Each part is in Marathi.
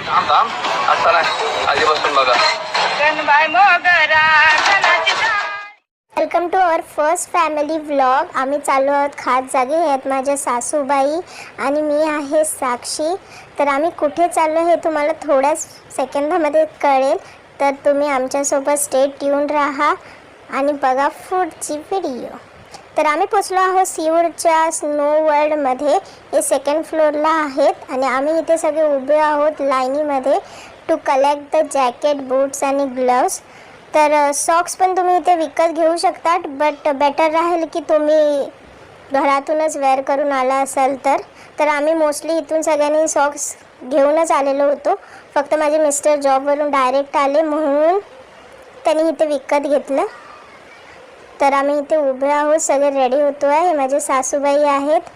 थांब थांब आता नाही आधीपासून बघा. Welcome to our first family vlog. आम्ही चाललो आहोत खास जागी. हे आहेत माझ्या सासूबाई आणि मी आहे साक्षी. तर आम्ही कुठे चाललो हे तुम्हाला थोड्याच सेकंदामध्ये कळेल, तर तुम्ही आमच्यासोबत स्टे ट्यून राहा आणि बघा पुढची व्हिडिओ. तर आम्ही पोचलो आहोत सीवूडच्या स्नो वर्ल्डमध्ये. हे सेकंड फ्लोअरला आहेत आणि आम्ही इथे सगळे उभे आहोत लाईनीमध्ये to collect the jacket, boots आणि ग्लव्स. तर सॉक्स पण तुम्ही इथे विकत घेऊ शकतात, बट बेटर राहील की तुम्ही घरातूनच वेअर करून आला असाल तर आम्ही मोस्टली इथून सगळ्यांनी सॉक्स घेऊनच आलेलो होतो. फक्त माझे मिस्टर जॉबवरून डायरेक्ट आले म्हणून त्यांनी इथे विकत घेतलं. तर आम्ही इथे उभे आहोत, सगळे रेडी होतो आहे. हे माझे सासूबाई आहेत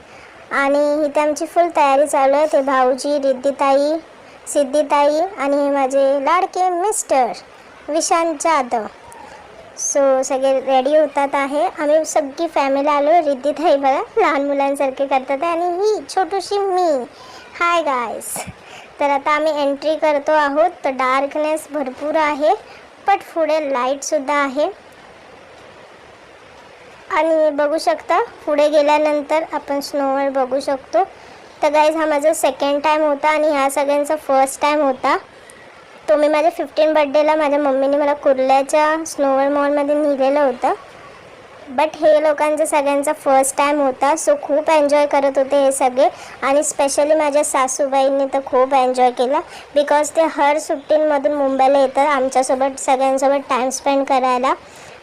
आणि इथे आमची फुल तयारी चालू आहे. ते भाऊजी, रिद्धिताई, सिद्धिताई आणि हे माझे लाडके मिस्टर विशांत जाधव. सो सगळे रेडी होतात आहे. आम्ही सगळी फॅमिली आलो. रिद्धिताई बघा लहान मुलांसारखे करतात आहे आणि ही छोटीशी मी. Hi guys. तर आता आम्ही एंट्री करतो आहोत. तर डार्कनेस भरपूर आहे बट पुढे लाईटसुद्धा आहे आणि बघू शकता पुढे गेल्यानंतर आपण स्नोवर बघू शकतो. तर गाईज हा माझा सेकंड टाईम होता आणि ह्या सगळ्यांचा फर्स्ट टाईम होता. तो मी माझ्या 15 बड्डेला माझ्या मम्मीने मला कुर्ल्याच्या स्नोवर मॉलमध्ये नेलेलं होतं. बट हे लोकांचा सगळ्यांचा फर्स्ट टाईम होता. सो खूप एन्जॉय करत होते हे सगळे आणि स्पेशली माझ्या सासूबाईंनी तर खूप एन्जॉय केला बिकॉज ते हर सुट्टींमधून मुंबईला येतात आमच्यासोबत सगळ्यांसोबत टाईम स्पेंड करायला.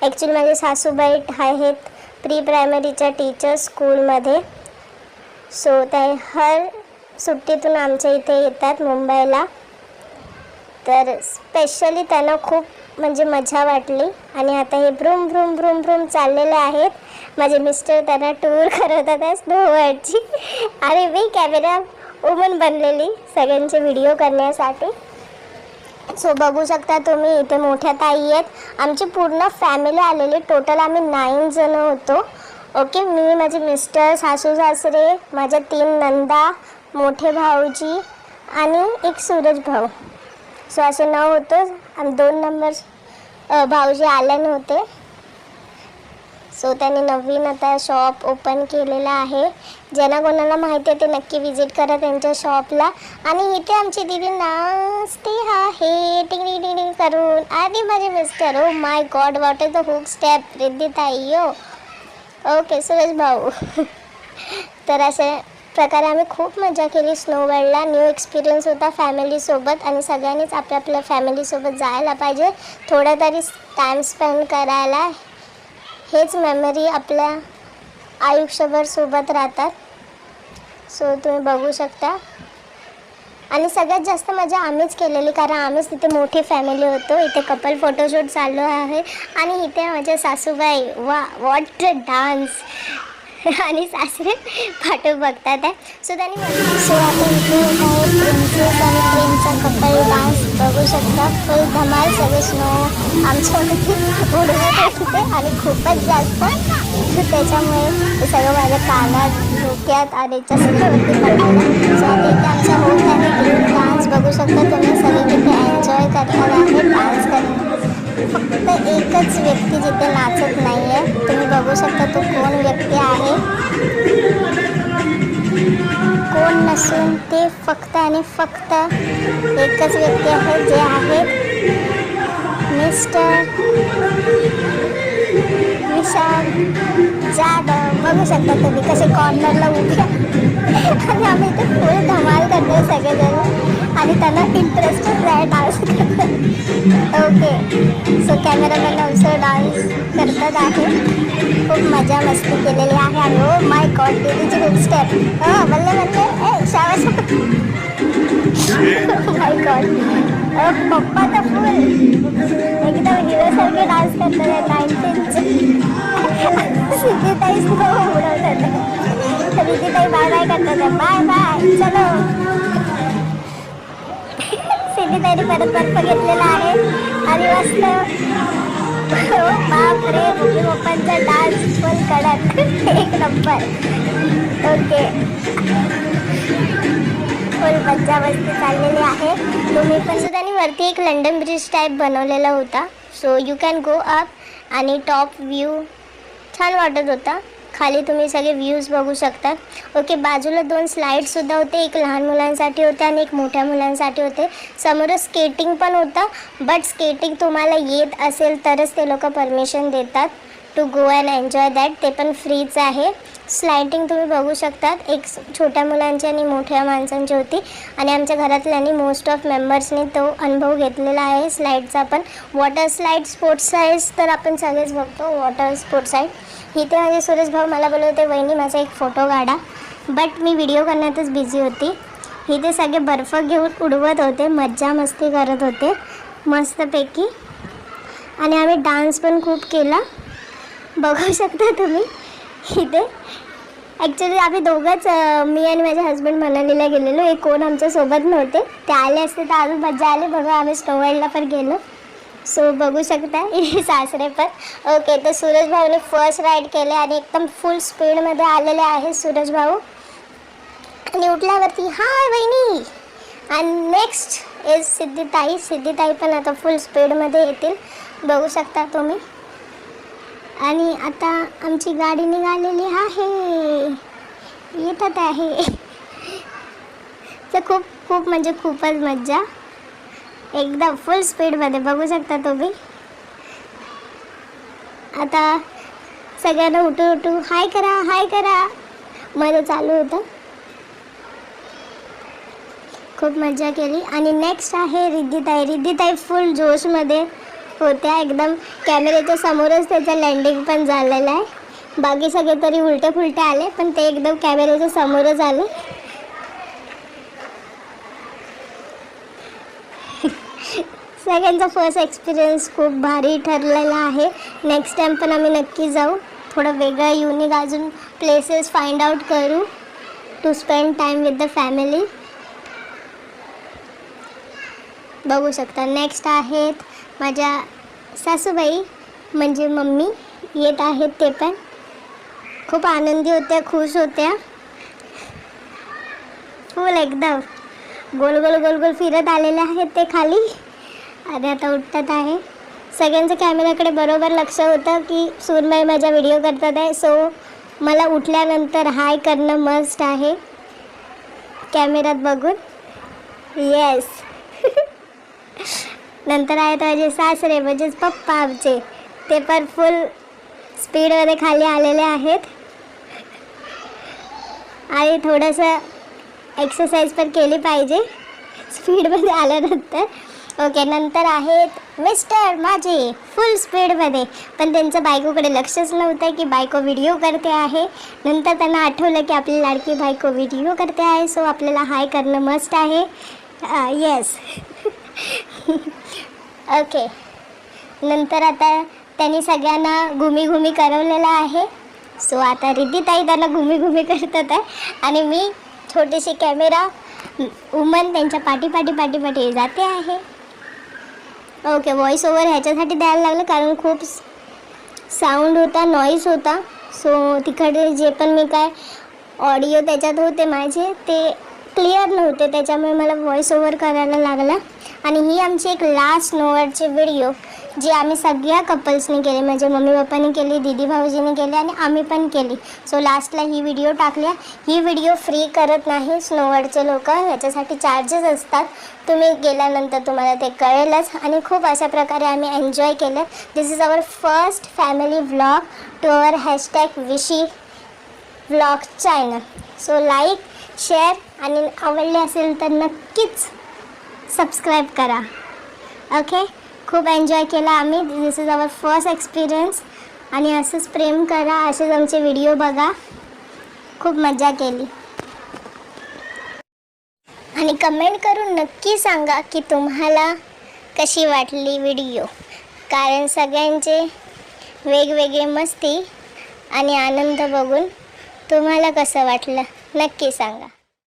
ॲक्च्युली माझे सासूबाई आहेत प्री प्रायमरीच्या टीचर स्कूलमध्ये. सो ते हर सुट्टीतून आमच्या इथे येतात मुंबईला. तर स्पेशली त्यांना खूप म्हणजे मजा वाटली आणि आता हे भ्रूम भ्रूम भ्रूम भ्रूम चाललेले आहेत. माझे मिस्टर त्यांना टूर करवतात आहे स्नोवर्ल्डची आणि मी कॅमेरा वुमन बनलेली सगळ्यांचे व्हिडिओ करण्यासाठी. सो बघू शकता तुम्ही इथे मोठ्या ताई आहेत. आमची पूर्ण फॅमिली आलेली. टोटल आम्ही 9 जण होतो. ओके, मी, माझे मिस्टर, सासू सासरे, माझ्या 3 नंदा, मोठे भाऊजी आणि एक सूरज भाऊ. सो असे 9 होतो. आणि 2 नंबर भाऊजी आले नव्हते. सो त्यांनी नवीन आता शॉप ओपन केलेलं आहे. ज्यांना कोणाला माहिती आहे ते नक्की विजिट करा त्यांच्या शॉपला. आणि इथे आमची दीदी नाचते आहे टिंग टिंग टिंग टिंग करून. आणि माझे mister, oh my God what is the hook step. रिद्धिताई हो, ओके, सुरेश भाऊ. तर अशा प्रकारे आम्ही खूप मजा केली स्नो वर्ल्डला. न्यू एक्सपिरियन्स होता फॅमिलीसोबत आणि सगळ्यांनीच आपल्या फॅमिलीसोबत जायला पाहिजे, थोडा तरी टाईम स्पेंड करायला. हेच मेमरी आपल्या आयुष्यभर सोबत राहतात. सो तुम्ही बघू शकता. आणि सगळ्यात जास्त मजा आम्हीच केलेली कारण आम्हीच तिथे मोठी फॅमिली होतो. इथे कपल फोटोशूट चालू आहे आणि इथे माझ्या सासूबाई वा व्हॉट डान्स आणि सासरे फाटो बघतात आहे. सो त्यांनी आपण इथे प्रिन्सेस आणि प्रिन्सचा कपल डान्स बघू शकता. फुल धमाल सगळे स्नो आमच्यावरती उडवत होते आणि खूपच जास्त. त्याच्यामुळे हे सगळं माझ्या कानात, डोक्यात आणि याच्या सगळ्यावरती पडलेलं. सो आता इथे आमचा होम फॅमिली ग्रुप डान्स बघू शकता तुम्ही. सगळे तिथे एन्जॉय करणार आहे डान्स करणार. फक्त एकच व्यक्ती जिथे नाचत नाही आहे. तुम्ही बघू शकता तो कोण व्यक्ती आहे. कोण नसून ते फक्त आणि फक्त एकच व्यक्ती आहे जे आहेत मिस्टर विशांत जाधव. बघू शकता तुम्ही कसे कॉर्नरला उभे आणि आम्ही इथे फुल धमाल करतो सगळेजण आणि त्यांना इंटरेस्टेड आहे डान्स करतात. Okay, so cameraman also dance करतात आहे. खूप मजा मस्ती केलेली आहे आणि ओ माय गॉड दीदीची गुड स्टेप. बल्ले बल्ले ए शाबाश. माय गॉड पप्पा तर फुल एकदम हिरोसारखे डान्स करतात आहे 90चे. सिद्धिताई सुद्धा उडवतात. रिद्धिताई बाय बाय करतात आहे. बाय बाय चलो. सिद्धिताईने परत बर्फ घेतलेला आहे आणि मस्त बापरे मम्मी पप्पांचा डान्स फुल कडक एक नंबर. ओके, फुल मज्जा मस्ती चाललेली आहे. तुम्ही पण त्यांनी वरती एक लंडन ब्रिज टाईप बनवलेला होता. So you can go up आणि टॉप व्ह्यू छान वाटत होता. खाली तुम्ही सगळे व्ह्यूज बघू शकता. ओके, बाजूला 2 स्लाईडसुद्धा होते. एक लहान मुलांसाठी होते आणि एक मोठ्या मुलांसाठी होते. समोरच स्केटिंग पण होतं, बट स्केटिंग तुम्हाला येत असेल तरच ते लोक परमिशन देतात to go and enjoy that. ते पण फ्रीच आहे. स्लायडिंग तुम्ही बघू शकतात. एक छोट्या मुलांची आणि मोठ्या माणसांची होती आणि आमच्या घरातल्यांनी मोस्ट ऑफ मेंबर्सनी तो अनुभव घेतलेला आहे स्लाईडचा. पण वॉटर स्लाईड, स्पोर्ट्स साईड्स तर आपण सगळेच बघतो. वॉटर स्पोर्ट्स साईड इथे माझे सुरेश भाऊ मला बोलवते, वहिनी माझा एक फोटो काढा. बट मी व्हिडिओ करण्यातच बिझी होती. इथे सगळे बर्फ घेऊन उडवत होते, मज्जा मस्ती करत होते मस्तपैकी. आणि आम्ही डान्स पण खूप केला, बघू शकता तुम्ही. इथे ॲक्च्युली आम्ही दोघंच, मी आणि माझे हस्बंड मनालीला गेलेलो. एक कोण आमच्यासोबत नव्हते. ते आले असते तर अजून मजा आली. बघा आम्ही स्नो वर्ल्डला पण गेलो. सो बघू शकता सासरे पण. ओके, तर सूरज भाऊने फर्स्ट राईड केले आणि एकदम फुल स्पीडमध्ये आलेले आहे सूरज भाऊ. आणि उठल्यावरती हाय वहिनी. आणि नेक्स्ट इज सिद्धिताई. सिद्धिताई पण आता फुल स्पीडमध्ये येतील, बघू शकता तुम्ही. आणि आता आमची गाडी निघालेली आहे, येतात आहे. तर खूप खूप म्हणजे खूपच मज्जा, एकदम फुल स्पीडमध्ये बघू शकता तुम्ही. आता सगळ्यांना उठू उठू हाय करा, हाय करा मध्ये चालू होतं. खूप मज्जा केली. आणि नेक्स्ट आहे रिद्धिताई. रिद्धिताई फुल जोशमध्ये होत्या एकदम. कॅमेऱ्याच्या समोरच त्याचं लँडिंग पण झालेलं आहे. बाकी सगळे तरी उलटे फुलटे आले, पण ते एकदम कॅमेऱ्याच्या समोरच आले. सगळ्यांचा फर्स्ट एक्सपिरियन्स खूप भारी ठरलेला आहे. नेक्स्ट टाईम पण आम्ही नक्की जाऊ. थोडं वेगळं युनिक अजून प्लेसेस फाइंड आउट करू to spend time with the family. बघू शकता. नेक्स्ट आहेत माझ्या सासूबाई म्हणजे मम्मी, येत आहेत. ते पण खूप आनंदी होत्या, खुश होत्या. फुल एकदम गोल गोल गोल गोल फिरत आलेले आहेत ते खाली. आणि आता उठतात आहे. सगळ्यांचं कॅमेऱ्याकडे बरोबर लक्ष होतं की सूरबाई माझा व्हिडिओ करतात आहे. सो मला उठल्यानंतर हाय करणं मस्ट आहे कॅमेऱ्यात बघून. येस. नंतर आहेत माझे सासरे म्हणजेच पप्पा आमचे, ते पण फुल स्पीडमध्ये खाली आलेले आहेत. आणि थोडंसं एक्सरसाइज पण केली पाहिजे स्पीडमध्ये आल्यानंतर. ओके, नंतर आहेत मिस्टर माझे फुल स्पीडमध्ये, पण त्यांचं बायकोकडे लक्षच नव्हतं की बायको व्हिडिओ करते आहे. नंतर त्यांना आठवलं की आपली लाडकी बायको व्हिडिओ करते आहे, सो आपल्याला हाय करणं मस्ट आहे. येस. ओके, नंतर आता त्यांनी सगळ्यांना घुमी करवलेलं आहे. सो आता रिद्धिताई त्यांना घुमी करतात आहे आणि मी छोटीशी कॅमेरा वुमन त्यांच्या पाठी जाते आहे. ओके, व्हॉइस ओव्हर ह्याच्यासाठी द्यायला लागलं कारण खूप साऊंड होता, नॉईज होता. सो तिकडे जे पण मी काय ऑडिओ त्याच्यात होते माझे ते क्लिअर नव्हते, त्याच्यामुळे मला व्हॉइस ओव्हर करायला लागला. आणि ही आमची एक लास्ट स्नोवर्ल्डची व्हिडिओ जी आम्ही सगळ्या कपल्सनी केली, म्हणजे मम्मी पप्पानी केली, दीदी भाऊजींनी केली आणि आम्ही पण केली. सो लास्टला ही व्हिडिओ टाकल्या. ही व्हिडिओ फ्री करत नाही स्नोवर्ल्डचे लोक, ह्याच्यासाठी चार्जेस असतात. तुम्ही गेल्यानंतर तुम्हाला ते कळेलच. आणि खूप अशा प्रकारे आम्ही एन्जॉय केलं. This is our first family vlog to our hashtag Vishi vlog channel. So like, share आणि आवडले असेल तर नक्कीच सबस्क्राईब करा. ओके, खूप एन्जॉय केला आम्ही. दिस इज आवर फर्स्ट एक्सपिरियन्स. आणि असंच प्रेम करा, असेच आमचे व्हिडिओ बघा. खूप मजा केली. आणि कमेंट करून नक्की सांगा की तुम्हाला कशी वाटली व्हिडिओ, कारण सगळ्यांचे वेगवेगळे मस्ती आणि आनंद बघून तुम्हाला कसं वाटलं नक्की सांगा.